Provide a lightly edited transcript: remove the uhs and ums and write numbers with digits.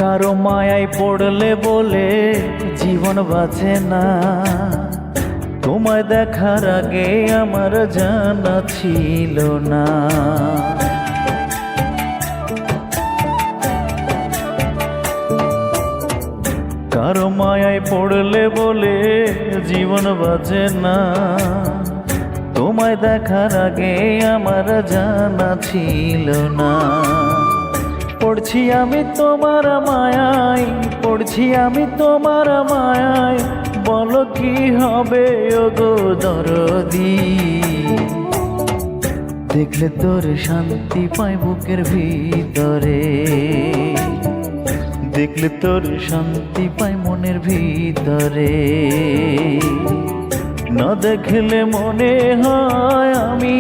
কারো মায়ায় পড়লে বলে জীবন বাঁচে না, তোমায় দেখার আগে আমার জানা ছিল না। কারো মায়ায় পড়লে বলে জীবন বাঁচে না, তোমায় দেখার আগে আমার জানা ছিল না। পড়ছি আমি তোমার মায়ায়, পড়ছি আমি তোমার মায়ায়, বলো কি হবে ওগো দরদি। দেখলে তোর শান্তি পাই বুকের ভিতরে, দেখলে তোর শান্তি পাই মনের ভিতরে। না দেখলে মনে হয় আমি